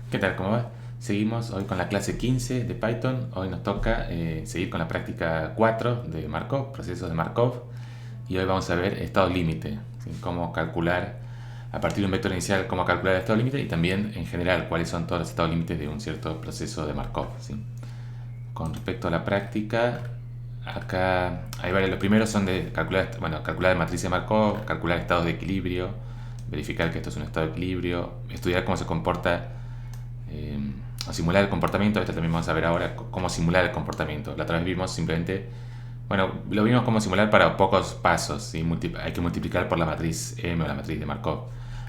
¿Qué tal? ¿Cómo va? Seguimos hoy con la clase 15 de Python. Hoy nos toca seguir con la práctica 4 de Markov, procesos de Markov. Y hoy vamos a ver estado límite, ¿sí? Cómo calcular, a partir de un vector inicial, cómo calcular el estado límite y también en general cuáles son todos los estados límites de un cierto proceso de Markov, ¿sí? Con respecto a la práctica, acá hay varios. Los primeros son de calcular, bueno, calcular la matriz de Markov, calcular estados de equilibrio, verificar que esto es un estado de equilibrio, estudiar cómo se comporta eh, o simular el comportamiento. Esto también vamos a ver ahora cómo simular el comportamiento. La otra vez vimos simplemente, bueno, lo vimos como simular para pocos pasos, ¿sí? Hay que multiplicar por la matriz M o la matriz de Markov.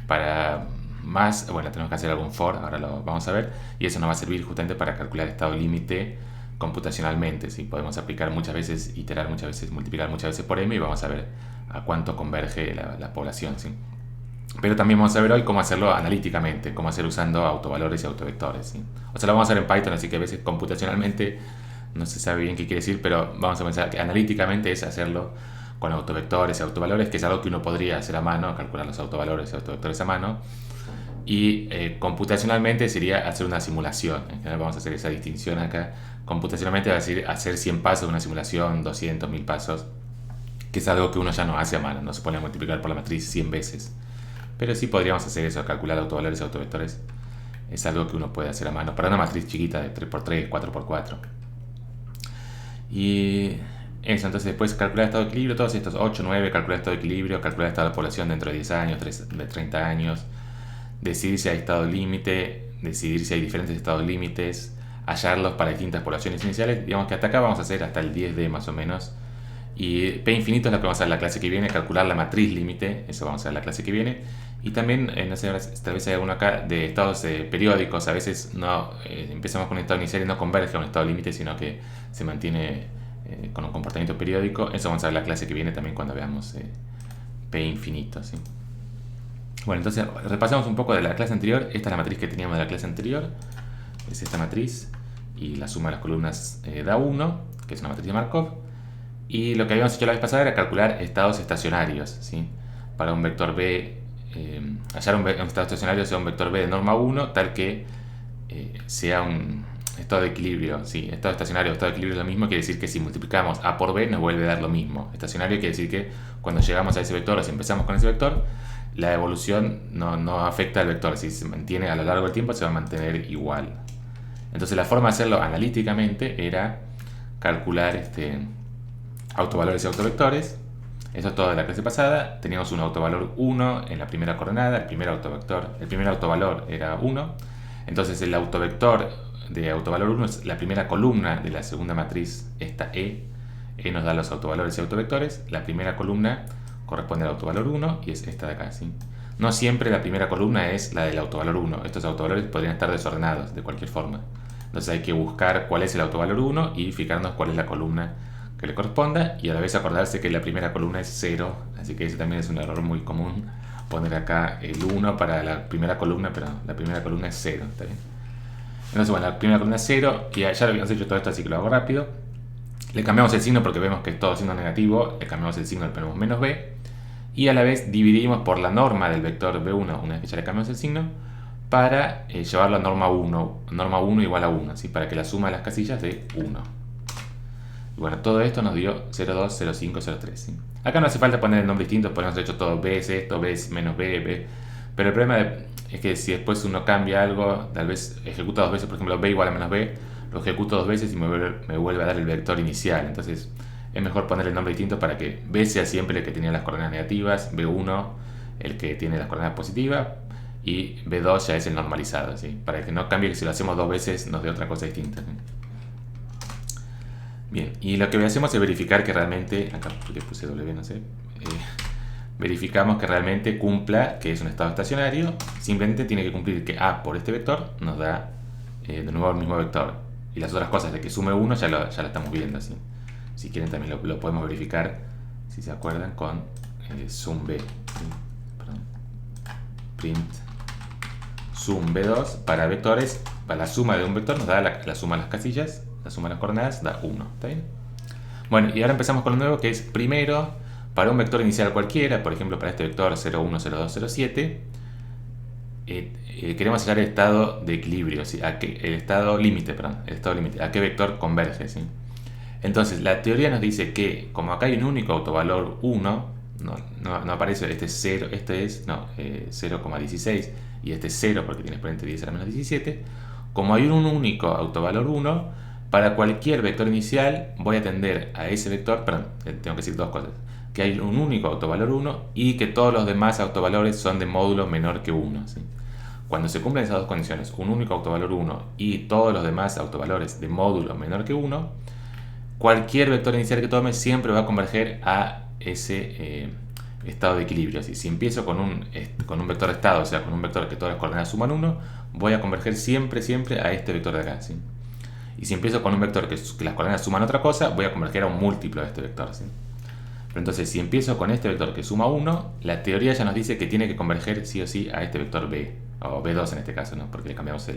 Para más, bueno, tenemos que hacer algún for, ahora lo vamos a ver, y eso nos va a servir justamente para calcular estado límite computacionalmente, ¿sí? Podemos aplicar muchas veces, iterar muchas veces, multiplicar muchas veces por M y vamos a ver a cuánto converge la población, ¿sí? Pero también vamos a ver hoy cómo hacerlo analíticamente, cómo hacer usando autovalores y autovectores, ¿sí? O sea, lo vamos a hacer en Python, así que a veces computacionalmente no se sabe bien qué quiere decir, pero vamos a pensar que analíticamente es hacerlo con autovectores y autovalores, que es algo que uno podría hacer a mano, calcular los autovalores y autovectores a mano. Y computacionalmente sería hacer una simulación. En general vamos a hacer esa distinción acá. Computacionalmente va a decir hacer 100 pasos de una simulación, 200, 1000 pasos, que es algo que uno ya no hace a mano, no se pone a multiplicar por la matriz 100 veces. Pero sí podríamos hacer eso, calcular autovalores y autovectores. Es algo que uno puede hacer a mano para una matriz chiquita de 3x3, 4x4. Y eso, entonces después calcular estado de equilibrio, todos estos 8, 9, calcular estado de equilibrio, calcular estado de población dentro de 10 años, de 30 años, decidir si hay estado límite, decidir si hay diferentes estados límites, hallarlos para distintas poblaciones iniciales. Digamos que hasta acá vamos a hacer hasta el 10D más o menos. Y P infinito es lo que vamos a ver en la clase que viene, calcular la matriz límite, eso vamos a ver en la clase que viene. Y también, no sé, tal vez hay alguno acá de estados periódicos, a veces no empezamos con un estado inicial y no converge a un estado límite, sino que se mantiene con un comportamiento periódico. Eso vamos a ver en la clase que viene también cuando veamos P infinito, ¿sí? Bueno, entonces repasamos un poco de la clase anterior. Esta es la matriz que teníamos de la clase anterior, es esta matriz, y la suma de las columnas da 1, que es una matriz de Markov. Y lo que habíamos hecho la vez pasada era calcular estados estacionarios, ¿sí? Para un vector B, hallar un estado estacionario sea un vector B de norma 1, tal que sea un estado de equilibrio, ¿sí? Estado estacionario o estado de equilibrio es lo mismo, quiere decir que si multiplicamos A por B nos vuelve a dar lo mismo. Estacionario quiere decir que cuando llegamos a ese vector o si empezamos con ese vector, la evolución no afecta al vector, si se mantiene a lo largo del tiempo se va a mantener igual. Entonces la forma de hacerlo analíticamente era calcular autovalores y autovectores. Eso es todo de la clase pasada. Teníamos un autovalor 1 en la primera coordenada, el primer autovalor era 1. Entonces el autovector de autovalor 1 es la primera columna de la segunda matriz, esta E. E nos da los autovalores y autovectores. La primera columna corresponde al autovalor 1 y es esta de acá, ¿sí? No siempre la primera columna es la del autovalor 1. Estos autovalores podrían estar desordenados de cualquier forma. Entonces hay que buscar cuál es el autovalor 1 y fijarnos cuál es la columna que le corresponda, y a la vez acordarse que la primera columna es 0, así que ese también es un error muy común, poner acá el 1 para la primera columna, pero la primera columna es 0, ¿está bien? Entonces, bueno, la primera columna es 0, y ya lo habíamos hecho todo esto, así que lo hago rápido. Le cambiamos el signo porque vemos que es todo signo negativo, le cambiamos el signo, le ponemos menos b, y a la vez dividimos por la norma del vector b1, una vez que ya le cambiamos el signo, para llevarlo a norma 1 igual a 1, ¿sí? Para que la suma de las casillas dé 1. Bueno, todo esto nos dio 02, 05, 03, ¿sí? Acá no hace falta poner el nombre distinto, podemos haber hecho todo B es esto, B es menos B, B. Pero el problema es que si después uno cambia algo, tal vez ejecuta dos veces, por ejemplo, B igual a menos B, lo ejecuto dos veces y me vuelve a dar el vector inicial. Entonces es mejor poner el nombre distinto para que B sea siempre el que tenía las coordenadas negativas, B1 el que tiene las coordenadas positivas y B2 ya es el normalizado, ¿sí? Para que no cambie, que si lo hacemos dos veces nos dé otra cosa distinta, ¿sí? Bien, y lo que hacemos es verificar que realmente, acá porque puse W, no sé, verificamos que realmente cumpla que es un estado estacionario. Simplemente tiene que cumplir que A por este vector nos da de nuevo el mismo vector. Y las otras cosas de que sume 1 ya lo estamos viendo, ¿sí? Si quieren también lo podemos verificar, si se acuerdan, con sum B, ¿sí? Perdón. Print sum B2 para vectores, para la suma de un vector nos da la suma de las casillas. La suma de las coordenadas da 1, ¿está bien? Bueno, y ahora empezamos con lo nuevo, que es primero, para un vector inicial cualquiera, por ejemplo para este vector 0, 1, 0, 2, 0, 7, queremos hallar el estado de equilibrio, ¿sí? El estado límite, perdón, el estado límite, a qué vector converge, ¿sí? Entonces, la teoría nos dice que, como acá hay un único autovalor 1, no aparece este 0, este es 0,16 y este es 0 porque tiene exponente 10 a la menos 17. Como hay un único autovalor 1, para cualquier vector inicial voy a tender a ese vector, perdón, tengo que decir dos cosas, que hay un único autovalor 1 y que todos los demás autovalores son de módulo menor que 1, ¿sí? Cuando se cumplen esas dos condiciones, un único autovalor 1 y todos los demás autovalores de módulo menor que 1, cualquier vector inicial que tome siempre va a converger a ese estado de equilibrio. Si empiezo con un vector de estado, o sea, con un vector que todas las coordenadas suman 1, voy a converger siempre a este vector de acá, ¿sí? Y si empiezo con un vector que las coordenadas suman otra cosa, voy a converger a un múltiplo de este vector, ¿sí? Pero entonces, si empiezo con este vector que suma 1, la teoría ya nos dice que tiene que converger sí o sí a este vector b, o b2 en este caso, ¿no? Porque le cambiamos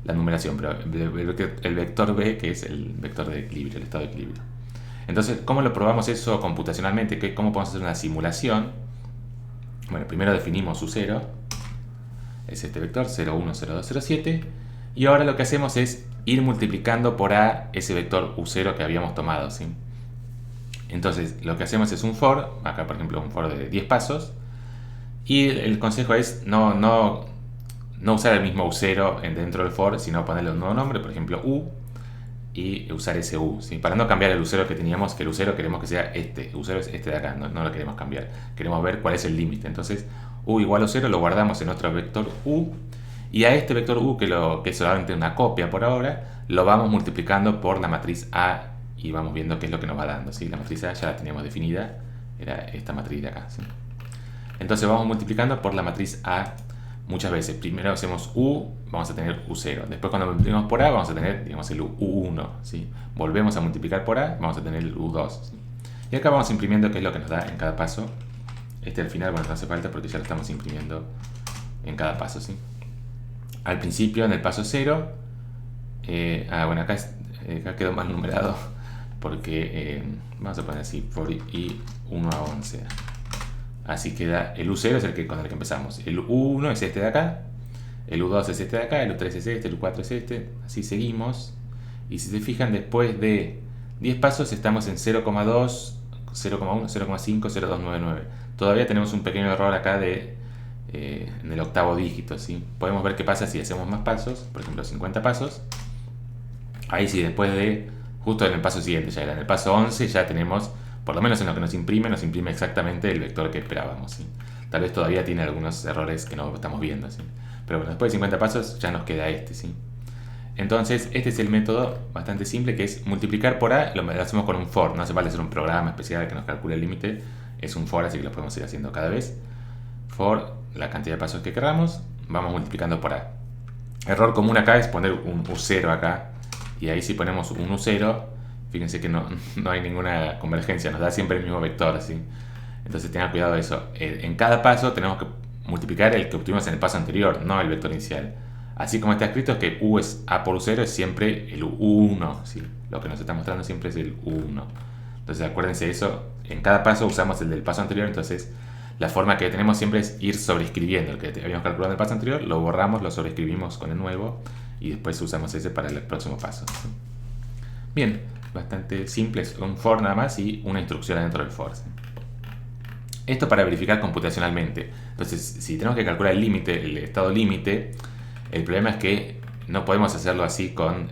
la numeración, pero el vector b, que es el vector de equilibrio, el estado de equilibrio. Entonces, ¿cómo lo probamos eso computacionalmente? ¿Cómo podemos hacer una simulación? Bueno, primero definimos u0, es este vector 0, 1, 0, 2, 0, 7, y ahora lo que hacemos es ir multiplicando por a ese vector u0 que habíamos tomado, ¿sí? Entonces, lo que hacemos es un for, acá por ejemplo un for de 10 pasos, y el consejo es no usar el mismo u0 dentro del for, sino ponerle un nuevo nombre, por ejemplo u, y usar ese u, ¿sí? Para no cambiar el u0 que teníamos, que el u0 queremos que sea este, u0 es este de acá, no lo queremos cambiar, queremos ver cuál es el límite. Entonces, u igual a 0 lo guardamos en otro vector u, y a este vector u, que es solamente una copia por ahora, lo vamos multiplicando por la matriz A y vamos viendo qué es lo que nos va dando, ¿sí? La matriz A ya la teníamos definida, era esta matriz de acá, ¿sí? Entonces vamos multiplicando por la matriz A muchas veces. Primero hacemos u, vamos a tener u0. Después cuando multiplicamos por a, vamos a tener, digamos, el u1, ¿sí? Volvemos a multiplicar por a, vamos a tener el u2, ¿sí? Y acá vamos imprimiendo qué es lo que nos da en cada paso. Al final, bueno, no hace falta porque ya lo estamos imprimiendo en cada paso, ¿sí? Al principio, en el paso 0, bueno, acá quedó mal numerado porque vamos a poner así, for i 1 a 11. Así queda el u0 es con el que empezamos. El u1 es este de acá, el u2 es este de acá, el u3 es este, el u4 es este. Así seguimos. Y si se fijan, después de 10 pasos estamos en 0,2, 0,1, 0,5, 0,299. Todavía tenemos un pequeño error acá en el octavo dígito, ¿sí? Podemos ver qué pasa si hacemos más pasos, por ejemplo 50 pasos. Ahí sí, después justo en el paso siguiente, ya era en el paso 11, ya tenemos, por lo menos en lo que nos imprime exactamente el vector que esperábamos, ¿sí? Tal vez todavía tiene algunos errores que no estamos viendo, ¿sí? Pero bueno, después de 50 pasos ya nos queda este, ¿sí? Entonces, este es el método bastante simple, que es multiplicar por a, lo hacemos con un for, no hace falta hacer un programa especial que nos calcule el límite, es un for, así que lo podemos ir haciendo cada vez. For la cantidad de pasos que queramos, vamos multiplicando por a. Error común acá es poner un u0 acá, y ahí si ponemos un u0, fíjense que no hay ninguna convergencia, nos da siempre el mismo vector, ¿sí? Entonces tengan cuidado de eso. En cada paso tenemos que multiplicar el que obtuvimos en el paso anterior, no el vector inicial. Así como está escrito es que u es a por u0 es siempre el u1, ¿sí? Lo que nos está mostrando siempre es el u1. Entonces acuérdense de eso, en cada paso usamos el del paso anterior, entonces la forma que tenemos siempre es ir sobreescribiendo el que habíamos calculado en el paso anterior, lo borramos, lo sobreescribimos con el nuevo y después usamos ese para el próximo paso, ¿sí? Bien, bastante simple, es un for nada más y una instrucción dentro del for, ¿sí? Esto para verificar computacionalmente. Entonces, si tenemos que calcular el límite, el estado límite, el problema es que no podemos hacerlo así con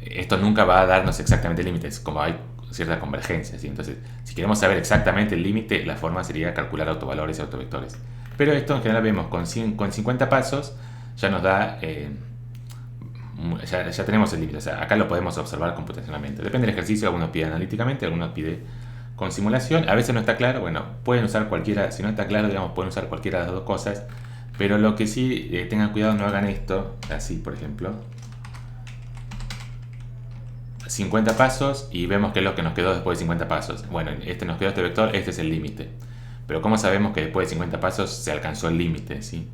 esto nunca va a darnos exactamente límites, como hay cierta convergencia, ¿sí? Entonces, si queremos saber exactamente el límite, la forma sería calcular autovalores y autovectores. Pero esto en general vemos con 50 pasos ya nos da, ya tenemos el límite. O sea, acá lo podemos observar computacionalmente. Depende del ejercicio, algunos pide analíticamente, algunos pide con simulación. A veces no está claro, bueno, pueden usar cualquiera, si no está claro, digamos, pueden usar cualquiera de las dos cosas. Pero lo que sí, tengan cuidado, no hagan esto, así por ejemplo. 50 pasos y vemos qué es lo que nos quedó después de 50 pasos. Bueno, nos quedó este vector, este es el límite. Pero ¿cómo sabemos que después de 50 pasos se alcanzó el límite, ¿sí?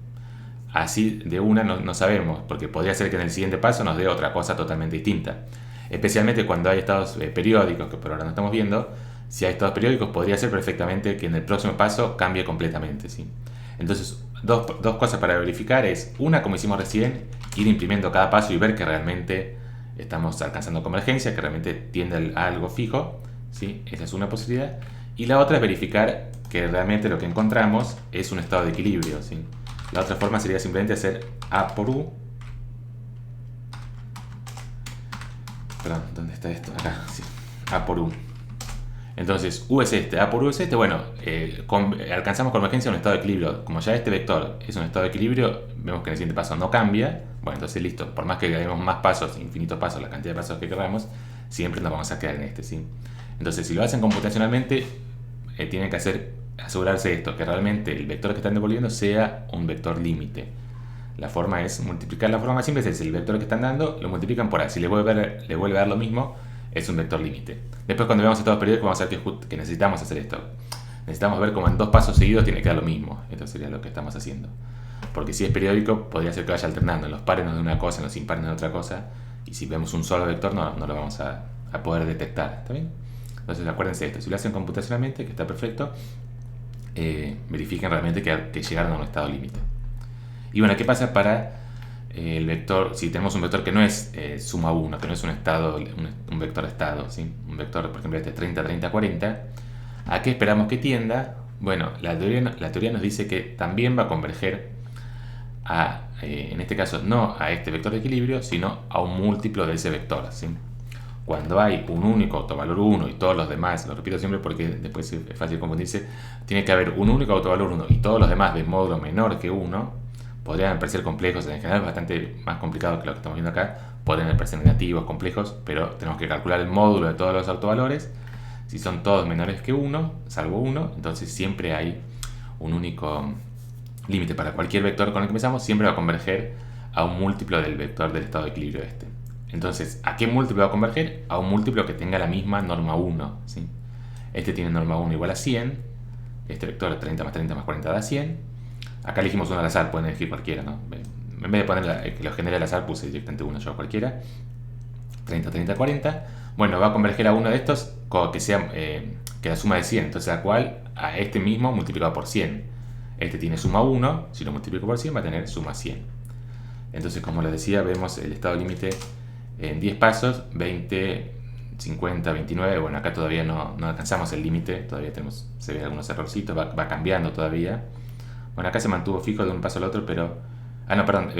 Así de una no sabemos, porque podría ser que en el siguiente paso nos dé otra cosa totalmente distinta. Especialmente cuando hay estados periódicos, que por ahora no estamos viendo. Si hay estados periódicos, podría ser perfectamente que en el próximo paso cambie completamente, ¿sí? Entonces, dos cosas para verificar es, una, como hicimos recién, ir imprimiendo cada paso y ver que realmente estamos alcanzando convergencia, que realmente tiende a algo fijo, ¿sí? Esa es una posibilidad. Y la otra es verificar que realmente lo que encontramos es un estado de equilibrio, ¿sí? La otra forma sería simplemente hacer A por U. Perdón, ¿dónde está esto? Acá, sí. A por U. Entonces, U es este, A por U es este. Bueno, alcanzamos convergencia en un estado de equilibrio. Como ya este vector es un estado de equilibrio, vemos que en el siguiente paso no cambia. Bueno, entonces listo. Por más que hagamos más pasos, infinitos pasos, la cantidad de pasos que queramos, siempre nos vamos a quedar en este, ¿sí? Entonces, si lo hacen computacionalmente, tienen que asegurarse esto, que realmente el vector que están devolviendo sea un vector límite. La forma es multiplicar, la forma más simple es el vector que están dando, lo multiplican por A. Si le vuelve a dar lo mismo, es un vector límite. Después, cuando veamos estados periódicos, vamos a ver que necesitamos hacer esto. Necesitamos ver cómo en dos pasos seguidos tiene que dar lo mismo. Esto sería lo que estamos haciendo. Porque si es periódico, podría ser que vaya alternando. En los pares nos de una cosa, en los impares de otra cosa. Y si vemos un solo vector, no lo vamos a poder detectar. ¿Está bien? Entonces, acuérdense de esto. Si lo hacen computacionalmente, que está perfecto, verifiquen realmente que llegaron a un estado límite. Y bueno, ¿qué pasa para el vector? Si tenemos un vector que no es suma 1, que no es un estado, un vector estado, ¿sí? Un vector, por ejemplo, este 30, 30, 40, ¿a qué esperamos que tienda? Bueno, la teoría nos dice que también va a converger en este caso, no a este vector de equilibrio, sino a un múltiplo de ese vector, ¿sí? Cuando hay un único autovalor 1 y todos los demás, lo repito siempre porque después es fácil confundirse, tiene que haber un único autovalor 1 y todos los demás de módulo menor que 1, podrían parecer complejos, en general es bastante más complicado que lo que estamos viendo acá, podrían parecer negativos, complejos, pero tenemos que calcular el módulo de todos los autovalores. Si son todos menores que 1, salvo 1, entonces siempre hay un único límite para cualquier vector con el que empezamos, siempre va a converger a un múltiplo del vector del estado de equilibrio este. Entonces, ¿a qué múltiplo va a converger? A un múltiplo que tenga la misma norma 1, ¿sí? Este tiene norma 1 igual a 100, este vector 30 más 30 más 40 da 100. Acá elegimos uno al azar, pueden elegir cualquiera, ¿no? En vez de poner que lo genere al azar, puse directamente uno yo cualquiera. 30, 30, 40. Bueno, va a converger a uno de estos que sea que la suma de 100. Entonces, ¿a cuál? A este mismo multiplicado por 100. Este tiene suma 1. Si lo multiplico por 100, va a tener suma 100. Entonces, como les decía, vemos el estado límite en 10 pasos, 20, 50, 29. Bueno, acá todavía no alcanzamos el límite. Todavía se ven algunos errorcitos. Va cambiando todavía. Bueno, acá se mantuvo fijo de un paso al otro, pero... Ah, no, perdón.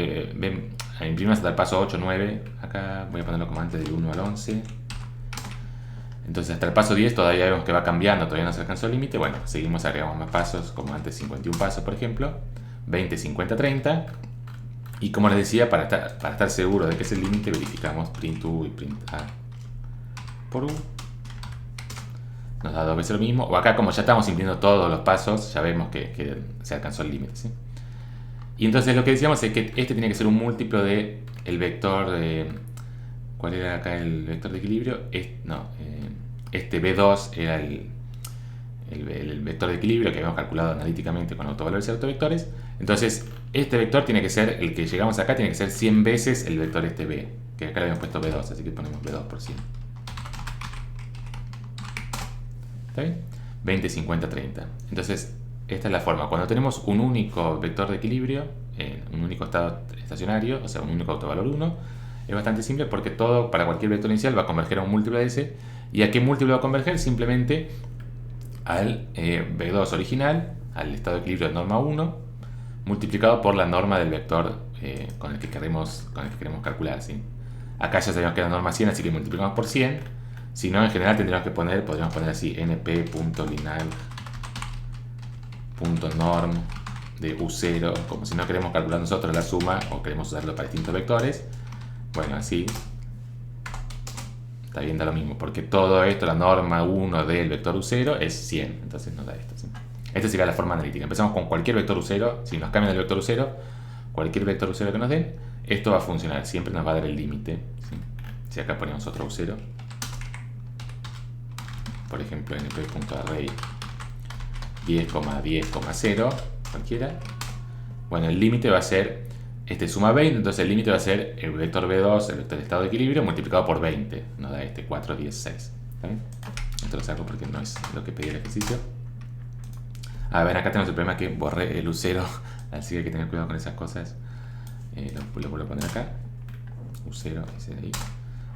Imprimimos hasta el paso 8, 9. Acá voy a ponerlo como antes del 1 al 11. Entonces hasta el paso 10 todavía vemos que va cambiando, todavía no se alcanzó el límite. Bueno, seguimos, agregamos más pasos, como antes 51 pasos, por ejemplo. 20, 50, 30. Y como les decía, para estar seguro de que es el límite, verificamos print U y print A por U. Nos da dos veces lo mismo. O acá, como ya estamos imprimiendo todos los pasos, ya vemos que se alcanzó el límite, ¿sí? Y entonces lo que decíamos es que este tiene que ser un múltiplo de el vector de... ¿Cuál era acá el vector de equilibrio? Este B2 era el vector de equilibrio que habíamos calculado analíticamente con autovalores y autovectores. Entonces, este vector tiene que ser, el que llegamos acá, tiene que ser 100 veces el vector este B, que acá le habíamos puesto B2, así que ponemos B2 por 100. ¿Está bien? 20, 50, 30. Entonces, esta es la forma. Cuando tenemos un único vector de equilibrio, un único estado estacionario, o sea, un único autovalor 1, es bastante simple porque todo, para cualquier vector inicial, va a converger a un múltiplo de ese. ¿Y a qué múltiplo va a converger? Simplemente al B2 original, al estado de equilibrio de norma 1, multiplicado por la norma del vector con el que queremos calcular, ¿sí? Acá ya sabemos que era norma 100, así que multiplicamos por 100. Si no, en general podríamos poner así np.lineal.norm de U0, como si no queremos calcular nosotros la suma o queremos usarlo para distintos vectores. Bueno, así está bien, da lo mismo, porque todo esto, la norma 1 del vector U0 es 100, entonces nos da esto, ¿sí? Esta sería la forma analítica. Empezamos con cualquier vector U0, si nos cambian el vector U0, cualquier vector U0 que nos den, esto va a funcionar, siempre nos va a dar el límite, ¿sí? Si acá ponemos otro U0, por ejemplo np.array 10,10,0, cualquiera. Bueno, el límite va a ser este suma 20, entonces el límite va a ser el vector B2, el vector de estado de equilibrio, multiplicado por 20. Nos da este 4, 10, 6. ¿Está bien? Esto lo saco porque no es lo que pedía el ejercicio. A ver, acá tenemos el problema que borré el U0 Así que hay que tener cuidado con esas cosas. Lo vuelvo a poner acá. U0, ese de ahí.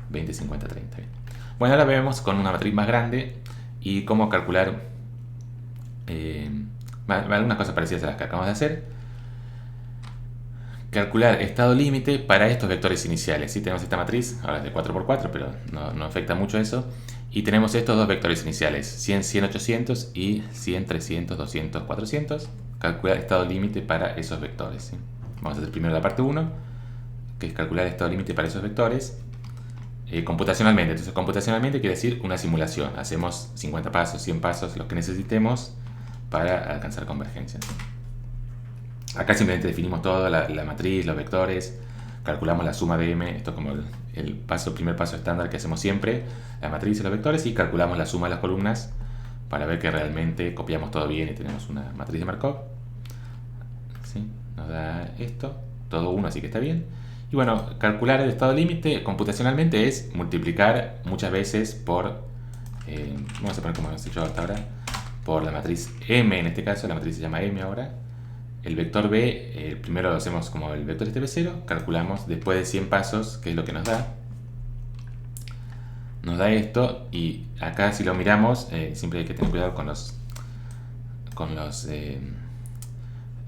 20, 50, 30. Bien. Bueno, ahora vemos con una matriz más grande y cómo calcular algunas cosas parecidas a las que acabamos de hacer. Calcular estado límite para estos vectores iniciales. ¿Sí? Tenemos esta matriz, ahora es de 4×4, pero no afecta mucho eso. Y tenemos estos dos vectores iniciales, 100, 100, 800 y 100, 300, 200, 400. Calcular estado límite para esos vectores. ¿Sí? Vamos a hacer primero la parte 1, que es calcular estado límite para esos vectores. Computacionalmente. Entonces, computacionalmente quiere decir una simulación. Hacemos 50 pasos, 100 pasos, los que necesitemos para alcanzar convergencia. Acá simplemente definimos todo, la matriz, los vectores, calculamos la suma de m, esto es como el primer paso estándar que hacemos siempre, la matriz y los vectores, y calculamos la suma de las columnas para ver que realmente copiamos todo bien y tenemos una matriz de Markov. ¿Sí? Nos da esto, todo 1, así que está bien. Y bueno, calcular el estado límite computacionalmente es multiplicar muchas veces por, vamos a poner como hemos hecho hasta ahora, por la matriz m, en este caso la matriz se llama m ahora. El vector b, primero lo hacemos como el vector este b0, calculamos después de 100 pasos, que es lo que nos da. Nos da esto, y acá si lo miramos, siempre hay que tener cuidado con los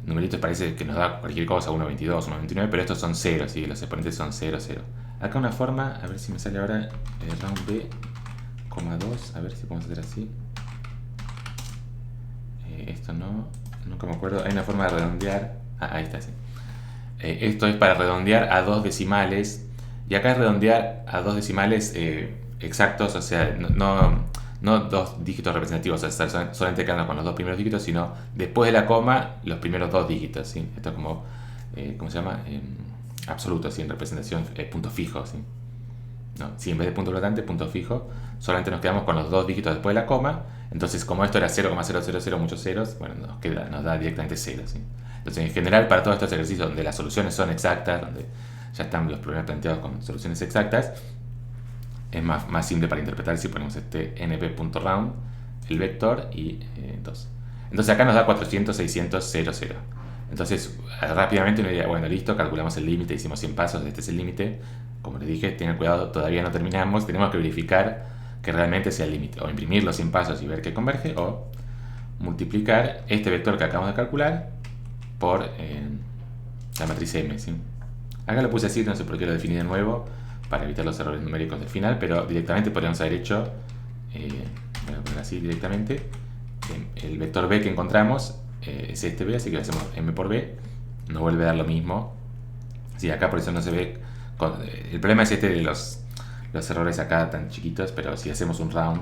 numeritos, parece que nos da cualquier cosa, 1, 22, 1, 29, pero estos son 0, ¿sí? Los exponentes son 0, 0. Acá una forma, a ver si me sale ahora, round b, 2, a ver si podemos hacer así. Esto no, nunca me acuerdo, hay una forma de redondear, ahí está, sí. Esto es para redondear a 2 decimales, y acá es redondear a 2 decimales exactos, o sea, no 2 dígitos representativos, o sea, solamente quedando con los 2 primeros dígitos, sino después de la coma, los primeros 2 dígitos, ¿sí? Esto es como, ¿cómo se llama? Absoluto, ¿sí? En representación, punto fijo, ¿sí? No, si en vez de punto flotante, punto fijo, solamente nos quedamos con los 2 dígitos después de la coma. Entonces, como esto era 0,000, muchos ceros, bueno, nos da directamente 0, ¿sí? Entonces, en general, para todos estos ejercicios donde las soluciones son exactas, donde ya están los problemas planteados con soluciones exactas, es más simple para interpretar si ponemos este np.round, el vector, y 2. Entonces, acá nos da 400, 600, 0, 0. Entonces, rápidamente uno diría, bueno, listo, calculamos el límite, hicimos 100 pasos, este es el límite. Como les dije, tengan cuidado, todavía no terminamos, tenemos que verificar que realmente sea el límite, o imprimir los 100 pasos y ver que converge, o multiplicar este vector que acabamos de calcular por la matriz M, ¿sí? Acá lo puse así, no sé por qué lo definí de nuevo, para evitar los errores numéricos del final, pero directamente podríamos haber hecho, voy a poner así directamente, el vector B que encontramos es este B, así que lo hacemos M por B, nos vuelve a dar lo mismo. Sí, acá por eso no se ve. El problema es este de los errores acá tan chiquitos, pero si hacemos un round,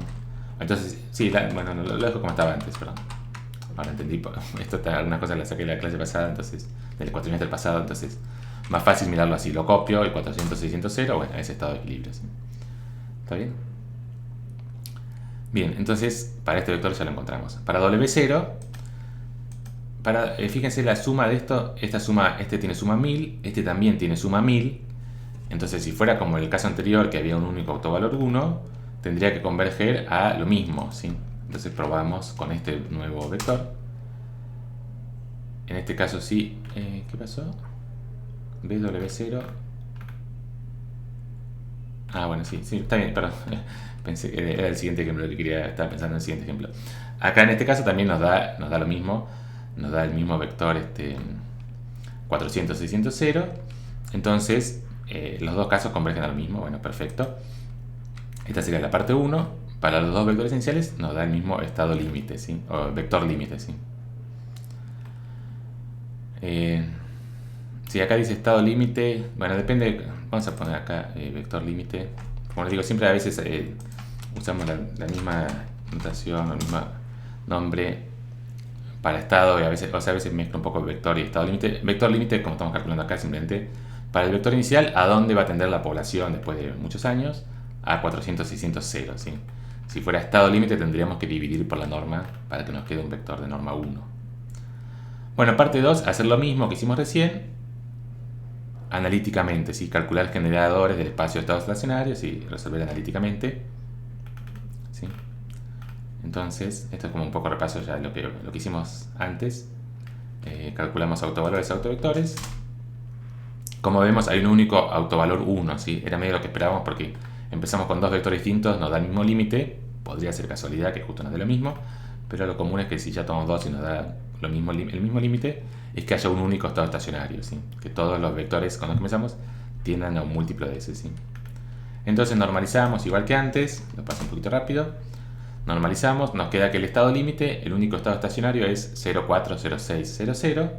entonces sí, bueno, lo dejo como estaba antes, perdón. Ahora entendí, algunas cosas las saqué de la clase pasada, entonces del cuatrimestre pasado, entonces más fácil mirarlo así, lo copio, el 400, 600, 0, bueno, ese estado de equilibrio, ¿sí? ¿Está bien? Bien, entonces para este vector ya lo encontramos. Para W0, fíjense la suma de esto, este tiene suma 1000, este también tiene suma 1000. Entonces, si fuera como en el caso anterior, que había un único octovalor 1, tendría que converger a lo mismo, ¿sí? Entonces probamos con este nuevo vector. En este caso sí, ¿qué pasó? BW0. Ah, bueno, sí, está bien, perdón. Pensé que era el siguiente ejemplo que quería, estaba pensando en el siguiente ejemplo. Acá en este caso también nos da lo mismo, nos da el mismo vector 400, 600, 0. Entonces, los dos casos convergen a lo mismo, bueno, perfecto. Esta sería la parte 1. Para los dos vectores iniciales nos da el mismo estado límite, ¿sí? O vector límite, ¿sí? Si acá dice estado límite, bueno, depende, vamos a poner acá vector límite. Como les digo, siempre a veces usamos la misma notación, el mismo nombre para estado, y a veces mezcla un poco el vector y estado límite. Vector límite, como estamos calculando acá, simplemente para el vector inicial, a dónde va a tender la población después de muchos años, a 400, 600, 0, ¿sí? Si fuera estado límite tendríamos que dividir por la norma para que nos quede un vector de norma 1. Bueno, parte 2, hacer lo mismo que hicimos recién, analíticamente, ¿sí? Calcular generadores del espacio de estados estacionarios y resolver analíticamente, ¿sí? Entonces, esto es como un poco repaso ya de lo que hicimos antes. calculamos autovalores, autovectores. Como vemos, hay un único autovalor 1, ¿sí? Era medio lo que esperábamos porque empezamos con dos vectores distintos, nos da el mismo límite. Podría ser casualidad que justo nos dé lo mismo, pero lo común es que si ya tomamos dos y nos da el mismo límite, es que haya un único estado estacionario, ¿sí? Que todos los vectores con los que empezamos tiendan a un múltiplo de ese, ¿sí? Entonces normalizamos igual que antes, lo paso un poquito rápido. Normalizamos, nos queda que el estado límite, el único estado estacionario es 040600,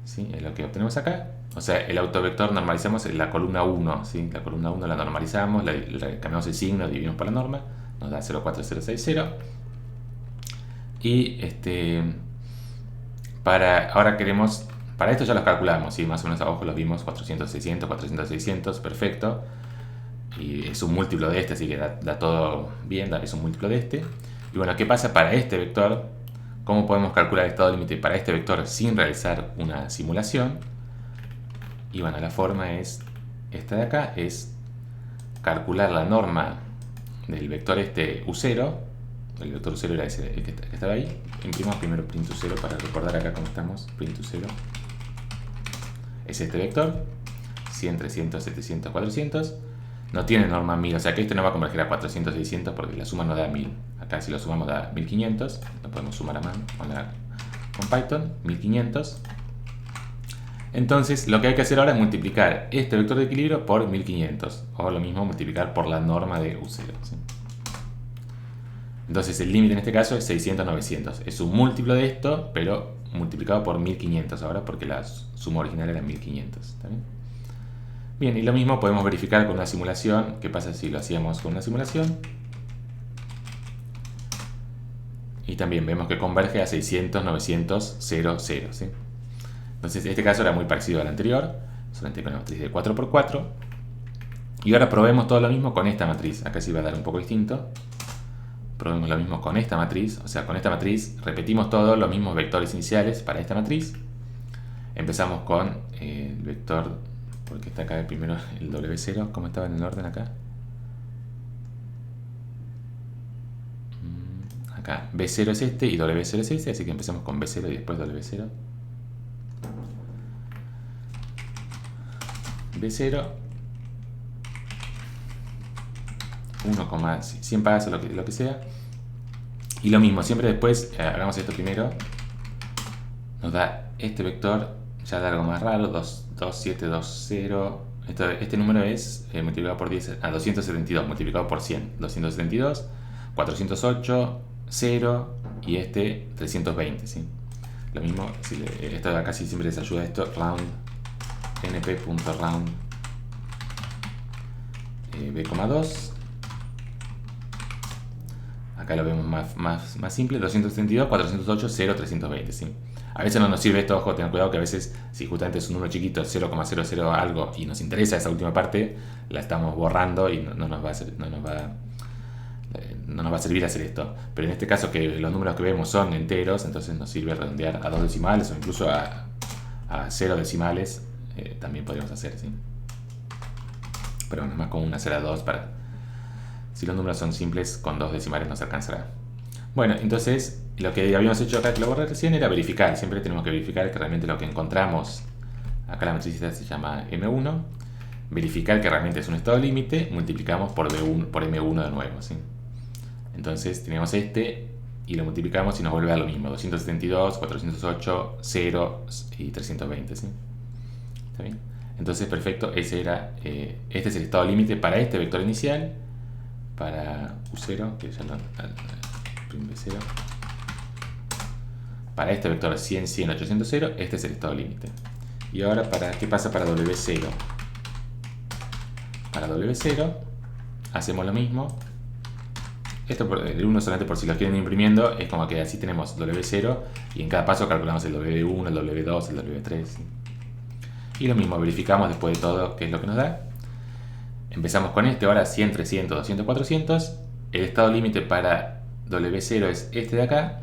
¿sí? Es lo que obtenemos acá. O sea, el autovector normalizamos en la columna 1, ¿sí? La columna 1 la normalizamos, le cambiamos el signo, dividimos por la norma, nos da 04060. Y ahora queremos, para esto ya los calculamos, ¿sí? Más o menos abajo los vimos, 400, 600, 400, 600, perfecto. Y es un múltiplo de este, así que da todo bien, es un múltiplo de este. Y bueno, ¿qué pasa para este vector? ¿Cómo podemos calcular el estado límite para este vector sin realizar una simulación? Y bueno, la forma es esta de acá, es calcular la norma del vector U0. El vector U0 era ese el que estaba ahí. Imprimamos primero print U0 para recordar acá cómo estamos. Print U0 es este vector, 100, 300, 700, 400. No tiene norma 1000, o sea que este no va a converger a 400, 600 porque la suma no da 1000. Acá si lo sumamos da 1500, lo podemos sumar a mano con Python, 1500. Entonces lo que hay que hacer ahora es multiplicar este vector de equilibrio por 1500, o lo mismo multiplicar por la norma de U0, ¿sí? Entonces el límite en este caso es 600, 900. Es un múltiplo de esto, pero multiplicado por 1500 ahora porque la suma original era 1500. ¿Está bien? Bien, y lo mismo podemos verificar con una simulación. ¿Qué pasa si lo hacíamos con una simulación? Y también vemos que converge a 600, 900, 0, 0, ¿sí? Entonces este caso era muy parecido al anterior, solamente con la matriz de 4×4. Y ahora probemos todo lo mismo con esta matriz. Acá sí va a dar un poco distinto. Probemos lo mismo con esta matriz. O sea, con esta matriz repetimos todos los mismos vectores iniciales para esta matriz. Empezamos con el vector, porque está acá primero el W0. ¿Cómo estaba en el orden acá? Acá B0 es este y W0 es este, así que empezamos con B0 y después W0. B0 1,100 pasos, lo que sea. Y lo mismo, siempre después, hagamos esto primero. Nos da este vector, ya da algo más raro, 2720. Este número es multiplicado por 10, 272, multiplicado por 100. 272, 408, 0 y este 320, ¿sí? Lo mismo, esto de acá sí siempre les ayuda esto, round, np.round b,2. Acá lo vemos más simple, 232, 408, 0, 320, ¿sí? A veces no nos sirve esto, ojo, tengan cuidado que a veces, si justamente es un número chiquito, 0,00 algo, y nos interesa esa última parte, la estamos borrando y no nos va a servir hacer esto. Pero en este caso que los números que vemos son enteros, entonces nos sirve redondear a 2 decimales o incluso a 0 decimales, también podríamos hacer, ¿sí? Pero bueno, es más común hacer a 2 para... Si los números son simples, con 2 decimales nos alcanzará. Bueno, entonces lo que habíamos hecho acá, que lo borré recién, era verificar. Siempre tenemos que verificar que realmente lo que encontramos, acá la matriz se llama M1, verificar que realmente es un estado límite, multiplicamos por M1 de nuevo, ¿sí? Entonces tenemos este y lo multiplicamos y nos vuelve a lo mismo, 272, 408, 0 y 320, ¿sí? ¿Está bien? Entonces, perfecto, este es el estado límite para este vector inicial, para U0, que ya lo B0. Para este vector 100, 100, 800, 0, este es el estado límite. Y ahora, ¿qué pasa para W0? Para W0 hacemos lo mismo. Esto el 1 solamente por si lo quieren ir imprimiendo, es como que así tenemos W0 y en cada paso calculamos el W1, el W2, el W3. ¿Sí? Y lo mismo, verificamos después de todo qué es lo que nos da. Empezamos con ahora 100, 300, 200, 400. El estado límite para W0 es este de acá,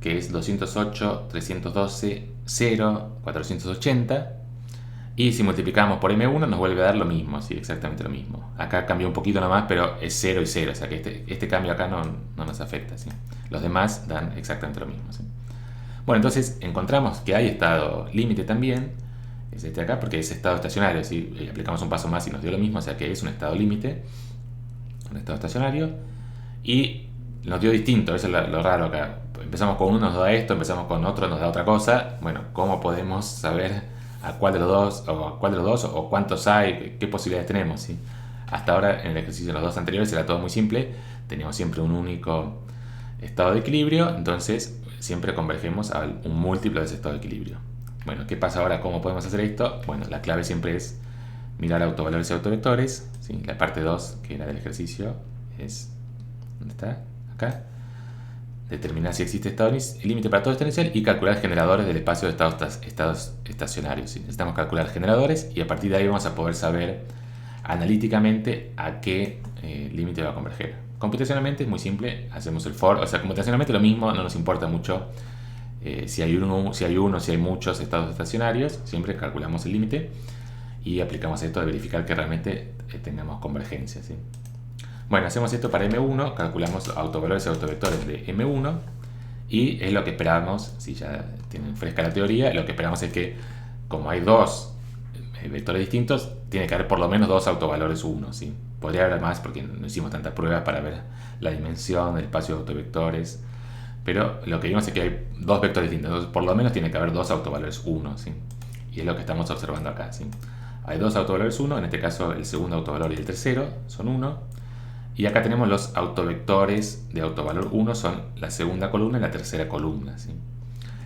que es 208, 312, 0, 480. Y si multiplicamos por M1 nos vuelve a dar lo mismo, ¿sí? Exactamente lo mismo. Acá cambió un poquito nomás, pero es 0 y 0, o sea que este cambio acá no nos afecta, ¿sí? Los demás dan exactamente lo mismo, ¿sí? Bueno, entonces encontramos que hay estado límite también, es este de acá, porque es estado estacionario, ¿sí? Aplicamos un paso más y nos dio lo mismo, o sea que es un estado límite, un estado estacionario, y nos dio distinto, eso es lo raro acá. Empezamos con uno, nos da esto, empezamos con otro, nos da otra cosa. Bueno, ¿cómo podemos saber a cuál de los dos, o cuántos hay, qué posibilidades tenemos? ¿Sí? Hasta ahora, en el ejercicio de los dos anteriores, era todo muy simple, teníamos siempre un único estado de equilibrio, entonces siempre convergemos a un múltiplo de ese estado de equilibrio. Bueno, ¿qué pasa ahora? ¿Cómo podemos hacer esto? Bueno, la clave siempre es mirar autovalores y autovectores, ¿sí? La parte 2, que era del ejercicio, es... ¿dónde está? Acá. Determinar si existe estado límite para todo estado inicial y calcular generadores del espacio de estados estacionarios, ¿sí? Necesitamos calcular generadores y a partir de ahí vamos a poder saber analíticamente a qué límite va a converger. Computacionalmente es muy simple, hacemos el for, o sea, computacionalmente lo mismo, no nos importa mucho si hay muchos estados estacionarios, siempre calculamos el límite y aplicamos esto de verificar que realmente tengamos convergencia, ¿sí? Bueno, hacemos esto para M1, calculamos autovalores y autovectores de M1 y es lo que esperamos, si ya tienen fresca la teoría, lo que esperamos es que como hay dos vectores distintos, tiene que haber por lo menos dos autovalores 1, ¿sí? Podría haber más porque no hicimos tantas pruebas para ver la dimensión del espacio de autovectores, pero lo que vimos es que hay dos vectores distintos, entonces por lo menos tiene que haber dos autovalores 1, ¿sí? Y es lo que estamos observando acá, ¿sí? Hay dos autovalores 1, en este caso el segundo autovalor y el tercero son 1. Y acá tenemos los autovectores de autovalor 1, son la segunda columna y la tercera columna, ¿sí?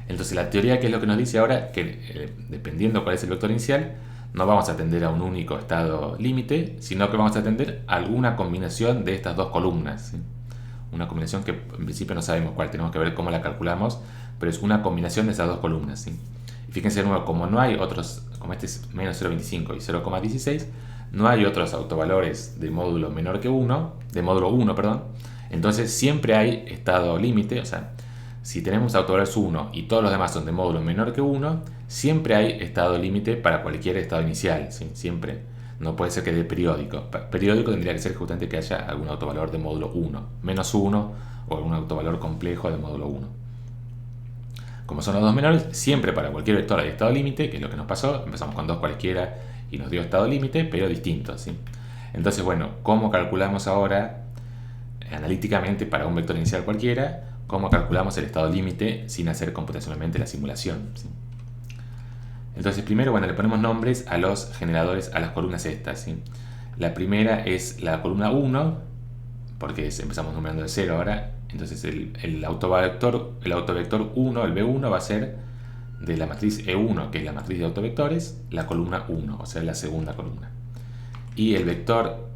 Entonces la teoría, ¿qué es lo que nos dice ahora? Que dependiendo cuál es el vector inicial, no vamos a atender a un único estado límite, sino que vamos a atender a alguna combinación de estas dos columnas, ¿sí? Una combinación que en principio no sabemos cuál, tenemos que ver cómo la calculamos, pero es una combinación de esas dos columnas, ¿sí? Y fíjense de nuevo, como no hay otros, como este es menos 0,25 y 0,16, no hay otros autovalores de módulo menor que 1, de módulo 1, perdón, entonces siempre hay estado límite, o sea, si tenemos autovalores 1 y todos los demás son de módulo menor que 1, siempre hay estado límite para cualquier estado inicial, ¿sí? Siempre. No puede ser que dé periódico. Periódico tendría que ser justamente que haya algún autovalor de módulo 1, menos 1 o algún autovalor complejo de módulo 1. Como son los dos menores, siempre para cualquier vector hay estado límite, que es lo que nos pasó. Empezamos con dos cualquiera y nos dio estado límite, pero distintos, ¿sí? Entonces, bueno, ¿cómo calculamos ahora analíticamente para un vector inicial cualquiera? ¿Cómo calculamos el estado límite sin hacer computacionalmente la simulación, ¿sí? Entonces, primero, bueno, le ponemos nombres a los generadores, a las columnas estas, ¿sí? La primera es la columna 1, porque empezamos numerando de 0 ahora. Entonces, el autovector 1, el B1, va a ser de la matriz E1, que es la matriz de autovectores, la columna 1, o sea, la segunda columna. Y el vector...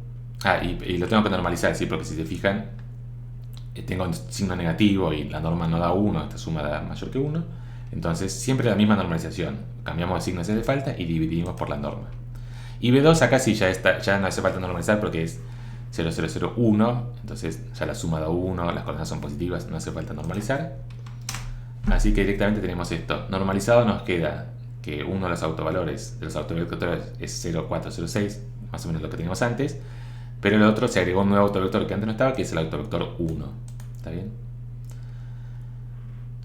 y lo tengo que normalizar, ¿sí? Porque si se fijan, tengo un signo negativo y la norma no da 1, esta suma da mayor que 1. Entonces, siempre la misma normalización. Cambiamos de signo si hace falta y dividimos por la norma. Y B2 acá sí ya no hace falta normalizar porque es 0001, entonces ya la suma da 1, las coordenadas son positivas, no hace falta normalizar. Así que directamente tenemos esto. Normalizado nos queda que uno de los autovalores de los autovectores es 0,406, más o menos lo que teníamos antes, pero el otro se agregó un nuevo autovector que antes no estaba, que es el autovector 1. ¿Está bien?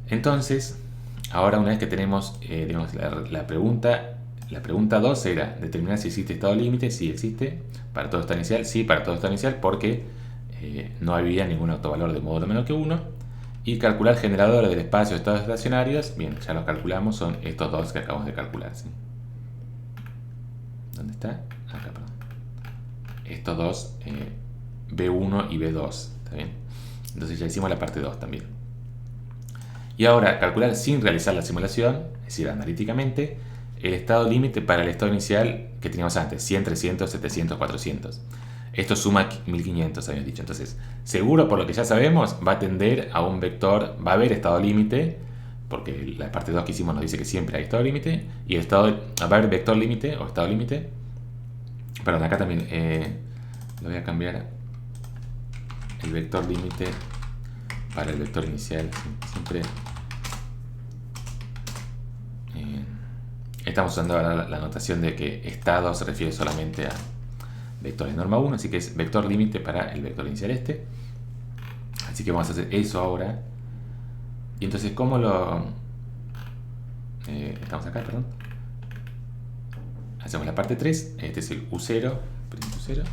Entonces, ahora una vez que tenemos digamos, la pregunta 2 era determinar si existe estado límite. Sí existe. Para todo estado inicial, sí, para todo estado inicial, porque no había ningún autovalor de módulo menor que 1. Y calcular generadores del espacio de estados estacionarios. Bien, ya los calculamos, son estos dos que acabamos de calcular, ¿sí? ¿Dónde está? Acá, perdón. Estos dos, B1 y B2, ¿está bien? Entonces ya hicimos la parte 2 también. Y ahora, calcular sin realizar la simulación, es decir, analíticamente, el estado límite para el estado inicial que teníamos antes, 100, 300, 700, 400. Esto suma 1500, habíamos dicho. Entonces, seguro por lo que ya sabemos, va a tender a un vector, va a haber estado límite, porque la parte 2 que hicimos nos dice que siempre hay estado límite, y va a haber vector límite o estado límite. Perdón, acá también lo voy a cambiar el vector límite para el vector inicial. Siempre estamos usando ahora la notación de que estado se refiere solamente a vectores norma 1, así que es vector límite para el vector inicial este. Así que vamos a hacer eso ahora. Y entonces, ¿cómo lo estamos acá, perdón. Hacemos la parte 3, este es el U0, U0.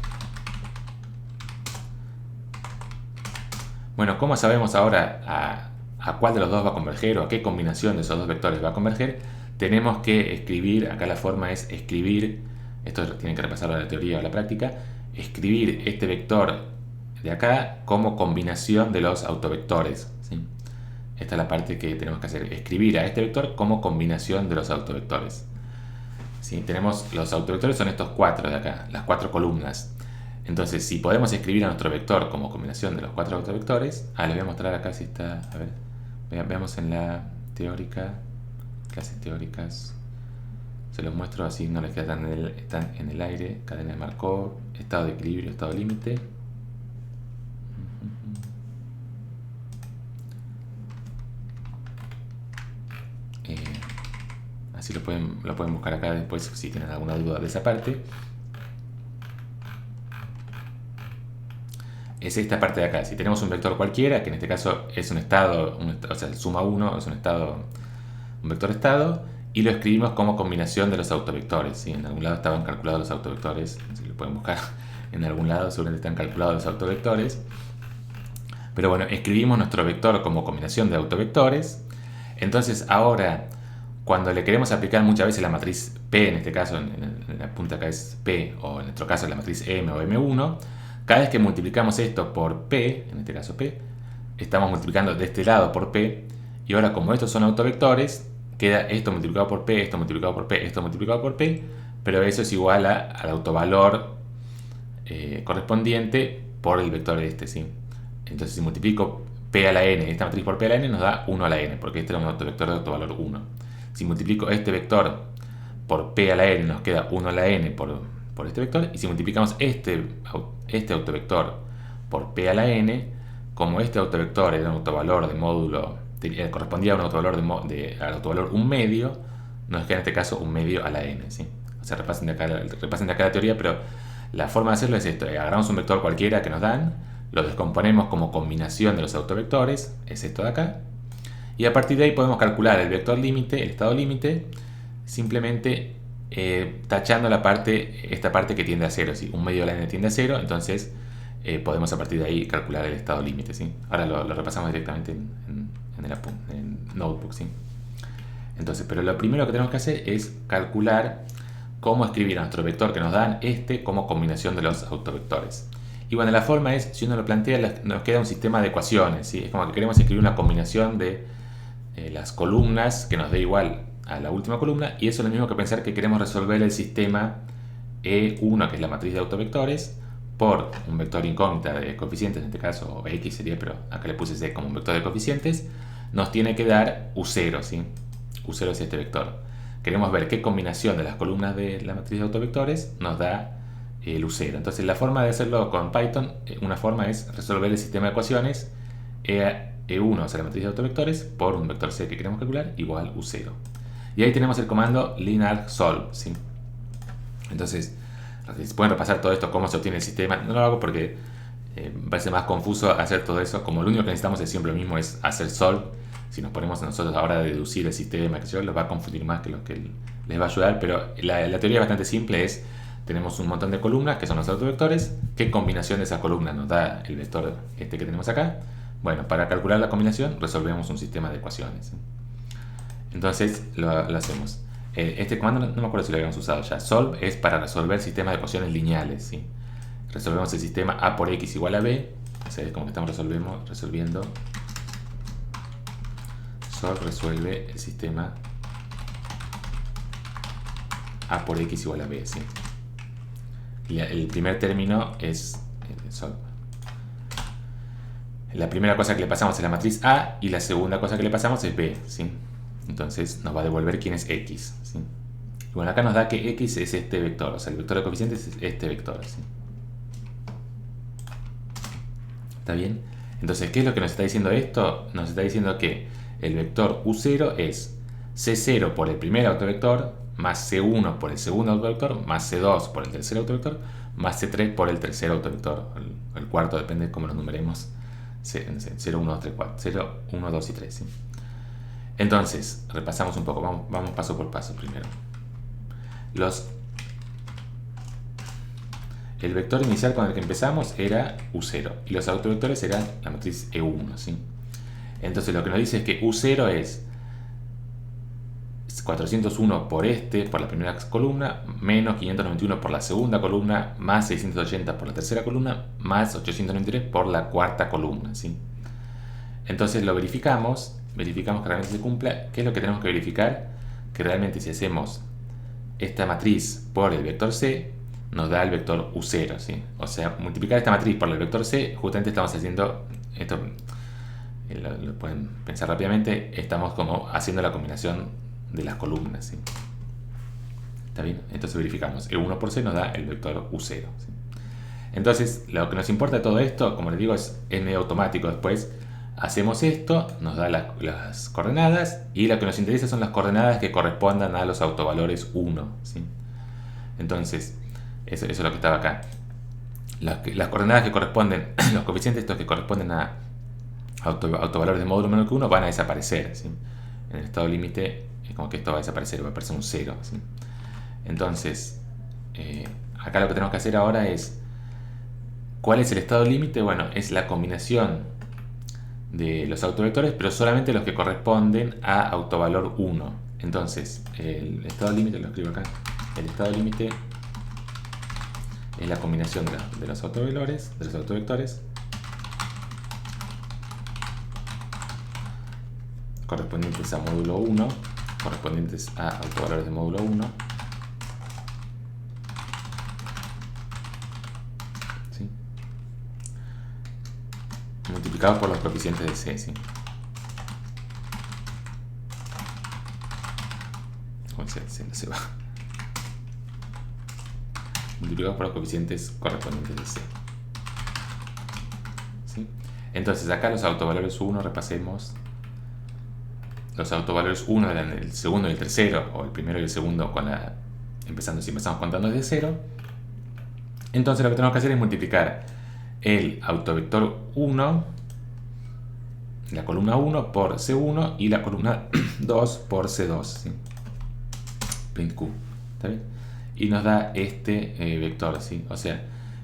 Bueno, ¿cómo sabemos ahora a cuál de los dos va a converger o a qué combinación de esos dos vectores va a converger? Tenemos que escribir, acá la forma es escribir, esto tienen que repasarlo en la teoría o la práctica, escribir este vector de acá como combinación de los autovectores, ¿sí? Esta es la parte que tenemos que hacer, escribir a este vector como combinación de los autovectores. ¿Sí? Tenemos los autovectores, son estos cuatro de acá, las cuatro columnas. Entonces, si podemos escribir a nuestro vector como combinación de los cuatro autovectores, les voy a mostrar acá si está, a ver, veamos en la teórica, clases teóricas, se los muestro así no les queda están en el aire, cadena de Markov, estado de equilibrio, estado límite. Así lo pueden buscar acá después si tienen alguna duda de esa parte. Es esta parte de acá. Si tenemos un vector cualquiera, que en este caso es un estado, o sea, el suma 1 es un vector estado, y lo escribimos como combinación de los autovectores, ¿sí? En algún lado estaban calculados los autovectores, si lo pueden buscar en algún lado, seguramente están calculados los autovectores. Pero bueno, escribimos nuestro vector como combinación de autovectores. Entonces ahora, cuando le queremos aplicar muchas veces la matriz P, en este caso en la punta acá es P, o en nuestro caso la matriz M o M1, cada vez que multiplicamos esto por P, en este caso P, estamos multiplicando de este lado por P, y ahora como estos son autovectores, queda esto multiplicado por P, esto multiplicado por P, esto multiplicado por P, pero eso es igual al autovalor correspondiente por el vector este, ¿sí? Entonces si multiplico P a la n, esta matriz por P a la n nos da 1 a la n, porque este era un autovector de autovalor 1. Si multiplico este vector por P a la n nos queda 1 a la n por este vector, y si multiplicamos este autovector por P a la n, como este autovector era un autovalor de módulo, correspondía a un autovalor al autovalor 1 medio, nos queda en este caso 1 medio a la n, ¿sí? O sea, repasen de acá la teoría, pero la forma de hacerlo es esto: agarramos un vector cualquiera que nos dan, lo descomponemos como combinación de los autovectores, es esto de acá, y a partir de ahí podemos calcular el vector límite, el estado límite, simplemente tachando esta parte que tiende a 0, ¿sí? 1 medio de la n tiende a 0, entonces podemos a partir de ahí calcular el estado límite, ¿sí? Ahora lo repasamos directamente en Notebook, ¿sí? Entonces, pero lo primero que tenemos que hacer es calcular cómo escribir a nuestro vector que nos dan como combinación de los autovectores. Y bueno, la forma es, si uno lo plantea, nos queda un sistema de ecuaciones, ¿sí? Es como que queremos escribir una combinación de las columnas que nos dé igual a la última columna, y eso es lo mismo que pensar que queremos resolver el sistema E1, que es la matriz de autovectores, por un vector incógnita de coeficientes, en este caso, o X sería, pero acá le puse C como un vector de coeficientes, nos tiene que dar U0, ¿sí? U0 es este vector. Queremos ver qué combinación de las columnas de la matriz de autovectores nos da el U0. Entonces la forma de hacerlo con Python, una forma es resolver el sistema de ecuaciones E1, o sea la matriz de autovectores, por un vector C que queremos calcular, igual U0. Y ahí tenemos el comando linear_solve, ¿sí? Entonces, pueden repasar todo esto, cómo se obtiene el sistema. No lo hago porque me parece más confuso hacer todo eso. Como lo único que necesitamos es siempre lo mismo, es hacer solve. Si nos ponemos nosotros ahora a deducir el sistema, que yo, los va a confundir más que lo que les va a ayudar. Pero la teoría es bastante simple, tenemos un montón de columnas que son los autovectores. ¿Qué combinación de esas columnas nos da el vector este que tenemos acá? Bueno, para calcular la combinación resolvemos un sistema de ecuaciones, ¿sí? Entonces lo hacemos. Este comando no me acuerdo si lo habíamos usado ya. Solve es para resolver sistemas de ecuaciones lineales, ¿sí? Resolvemos el sistema A por X igual a B. O sea, es como que estamos resolviendo. Solve resuelve el sistema A por X igual a B, ¿sí? Y el primer término es solve. La primera cosa que le pasamos es la matriz A, y la segunda cosa que le pasamos es B, ¿sí? Entonces nos va a devolver quién es X, ¿sí? Y bueno, acá nos da que X es este vector, o sea, el vector de coeficientes es este vector, ¿sí? ¿Está bien? Entonces, ¿qué es lo que nos está diciendo esto? Nos está diciendo que el vector U0 es C0 por el primer autovector, más C1 por el segundo autovector, más C2 por el tercer autovector, más C3 por el tercer autovector. El cuarto depende de cómo lo numeremos. 0, 1, 2, 3, 4. 0, 1, 2 y 3, ¿sí? Entonces, repasamos un poco, vamos paso por paso primero. El vector inicial con el que empezamos era U0 y los autovectores eran la matriz E1, ¿sí? Entonces lo que nos dice es que U0 es 401 por la primera columna, menos 591 por la segunda columna, más 680 por la tercera columna, más 893 por la cuarta columna, ¿sí? Entonces lo verificamos que realmente se cumpla. ¿Qué es lo que tenemos que verificar? Que realmente si hacemos esta matriz por el vector C, nos da el vector U0, ¿sí? O sea, multiplicar esta matriz por el vector C, justamente estamos haciendo esto, lo pueden pensar rápidamente, estamos como haciendo la combinación de las columnas, ¿sí? ¿Está bien? Entonces verificamos, E1 por C nos da el vector U0, ¿sí? Entonces, lo que nos importa de todo esto, como les digo, es medio automático. Después hacemos esto, nos da las coordenadas, y lo que nos interesa son las coordenadas que correspondan a los autovalores 1, ¿sí? Entonces, eso es lo que estaba acá. Las coordenadas que corresponden, los coeficientes estos que corresponden a autovalores de módulo menor que 1 van a desaparecer, ¿sí? En el estado límite es como que esto va a desaparecer, va a aparecer un 0, ¿sí? Entonces, acá lo que tenemos que hacer ahora es, ¿cuál es el estado límite? Bueno, es la combinación de los autovectores, pero solamente los que corresponden a autovalor 1. Entonces, el estado límite, lo escribo acá, el estado límite es la combinación de los autovectores, correspondientes a módulo 1, correspondientes a autovalores de módulo 1, ¿sí? Multiplicados por los coeficientes de C, ¿sí? Se va. Multiplicados por los coeficientes correspondientes de C, ¿sí? Entonces acá los autovalores 1, repasemos. Los autovalores 1 eran el segundo y el tercero, o el primero y el segundo, si empezamos contando desde 0. Entonces lo que tenemos que hacer es multiplicar el autovector 1, la columna 1 por C1 y la columna 2 por C2, ¿sí? Print Q, ¿está bien? Y nos da este vector, ¿sí? O sea,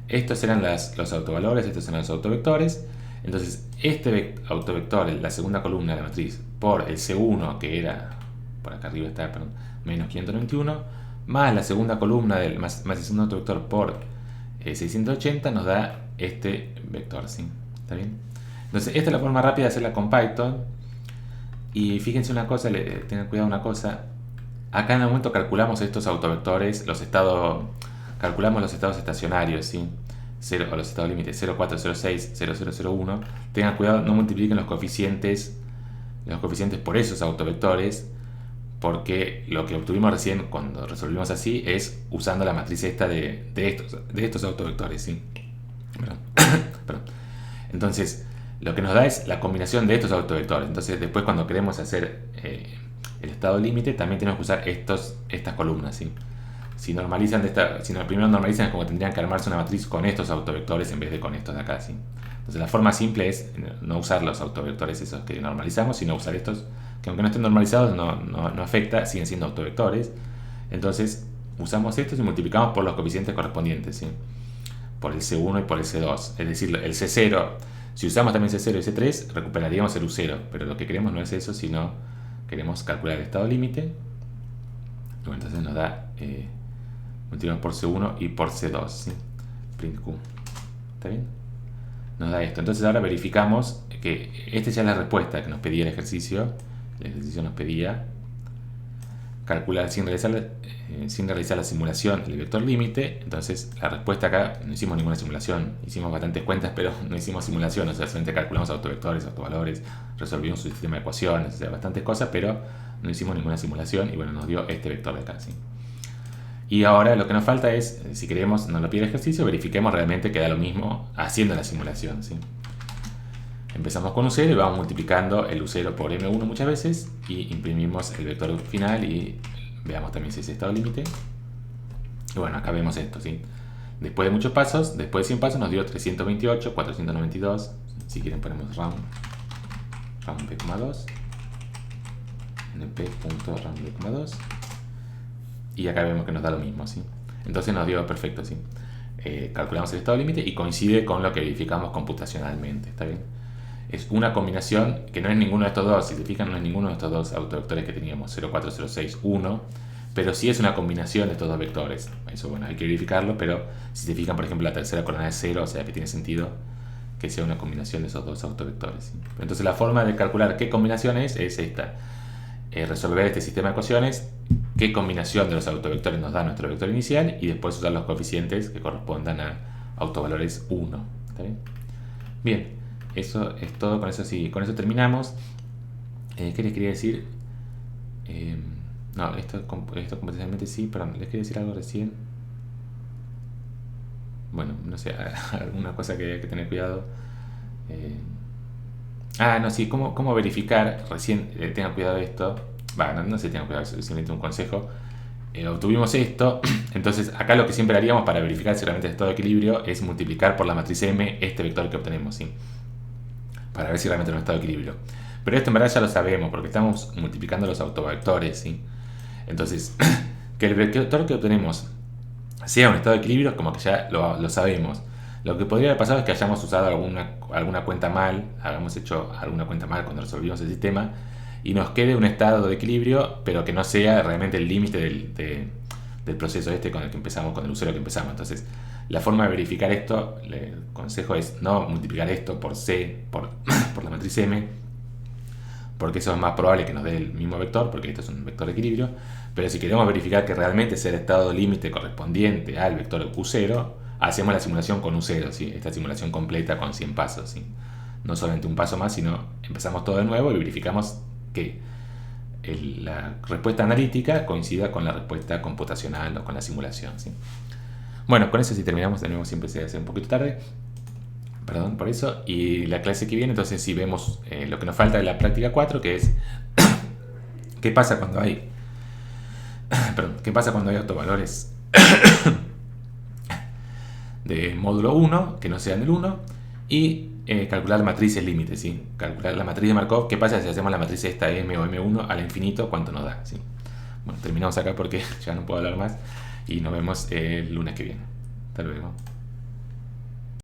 estos eran los autovalores, estos eran los autovectores. Entonces, este autovector, la segunda columna de la matriz, por el C1, que era, por acá arriba está, perdón, menos 591, más la segunda columna, más el segundo autovector por 680, nos da este vector, ¿sí? ¿Está bien? Entonces, esta es la forma rápida de hacerla con Python. Y fíjense una cosa, tengan cuidado una cosa. Acá en el momento calculamos estos autovectores, calculamos los estados estacionarios, ¿sí? O los estados límites 0, 4, 0, 6, 0, 0, 0, 1. Tengan cuidado, no multipliquen los coeficientes por esos autovectores, porque lo que obtuvimos recién cuando resolvimos así es usando la matriz esta de estos autovectores, ¿sí? Perdón. Entonces, lo que nos da es la combinación de estos autovectores. Entonces, después cuando queremos hacer el estado límite, también tenemos que usar estas columnas, ¿sí? Si primero normalizan, es como tendrían que armarse una matriz con estos autovectores en vez de con estos de acá, ¿sí? Entonces la forma simple es no usar los autovectores esos que normalizamos, sino usar estos que aunque no estén normalizados no afecta, siguen siendo autovectores. Entonces usamos estos y multiplicamos por los coeficientes correspondientes, ¿sí? Por el C1 y por el C2. Es decir, el C0, si usamos también C0 y C3, recuperaríamos el U0, pero lo que queremos no es eso, sino queremos calcular el estado límite. Bueno, entonces nos da multiplicamos por C1 y por C2, ¿sí? Print Q, ¿está bien? Nos da esto. Entonces ahora verificamos que esta ya es la respuesta que nos pedía el ejercicio. El ejercicio nos pedía calcular sin realizar la simulación el vector límite. Entonces la respuesta acá, no hicimos ninguna simulación, hicimos bastantes cuentas, pero no hicimos simulación, o sea, solamente calculamos autovectores, autovalores, resolvimos un sistema de ecuaciones, o sea, bastantes cosas, pero no hicimos ninguna simulación y bueno, nos dio este vector de acá, ¿sí? Y ahora lo que nos falta es, si queremos, nos lo pide el ejercicio, verifiquemos realmente que da lo mismo haciendo la simulación, ¿sí? Empezamos con U0 y vamos multiplicando el U0 por M1 muchas veces y imprimimos el vector final y veamos también si es estado límite. Y bueno, acá vemos esto, ¿sí? Después de muchos pasos, después de 100 pasos nos dio 328, 492. Si quieren ponemos round p,2. np.round2,2 y acá vemos que nos da lo mismo, ¿sí? Entonces nos dio perfecto, ¿sí? Calculamos el estado límite y coincide con lo que verificamos computacionalmente, ¿está bien? Es una combinación que no es ninguno de estos dos, si se fijan no es ninguno de estos dos autovectores que teníamos, 0, 4, 0, 6, 1, pero sí es una combinación de estos dos vectores. Eso, bueno, hay que verificarlo, pero si se fijan, por ejemplo, la tercera coordenada es 0, o sea que tiene sentido que sea una combinación de esos dos autovectores, ¿sí? Entonces la forma de calcular qué combinación es esta. Resolver este sistema de ecuaciones, qué combinación de los autovectores nos da nuestro vector inicial y después usar los coeficientes que correspondan a autovalores 1. ¿Está bien? Bien, eso es todo. Con eso sí, con eso terminamos. ¿Qué les quería decir? No, esto computacionalmente sí, perdón, les quería decir algo recién. Bueno, no sé, alguna cosa que hay que tener cuidado. No, sí, ¿cómo verificar? Recién tengan cuidado de esto. No sé, tengan cuidado, es simplemente un consejo. Obtuvimos esto, entonces acá lo que siempre haríamos para verificar si realmente el estado de equilibrio es multiplicar por la matriz M este vector que obtenemos, ¿sí? Para ver si realmente no está de equilibrio. Pero esto en verdad ya lo sabemos porque estamos multiplicando los autovectores, ¿sí? Entonces, que el vector que obtenemos sea un estado de equilibrio, como que ya lo sabemos. Lo que podría haber pasado es que hayamos usado alguna cuenta mal, hayamos hecho alguna cuenta mal cuando resolvimos el sistema, y nos quede un estado de equilibrio, pero que no sea realmente el límite del proceso este con el que empezamos, con el usuario que empezamos. Entonces, la forma de verificar esto, el consejo es no multiplicar esto por C, por la matriz M, porque eso es más probable que nos dé el mismo vector, porque esto es un vector de equilibrio. Pero si queremos verificar que realmente sea el estado límite correspondiente al vector Q0, hacemos la simulación con U0, ¿sí? Esta simulación completa con 100 pasos, ¿sí? No solamente un paso más, sino empezamos todo de nuevo y verificamos que la respuesta analítica coincida con la respuesta computacional o con la simulación, ¿sí? Bueno, con eso sí terminamos. De nuevo, siempre se hace un poquito tarde. Perdón por eso. Y la clase que viene, entonces sí vemos lo que nos falta de la práctica 4, que es qué pasa cuando hay autovalores de módulo 1 que no sean el 1 y calcular matrices límites, ¿sí? Calcular la matriz de Markov, qué pasa si hacemos la matriz esta M o M1 al infinito, cuánto nos da, ¿sí? Bueno, terminamos acá porque ya no puedo hablar más y nos vemos el lunes que viene. Hasta luego.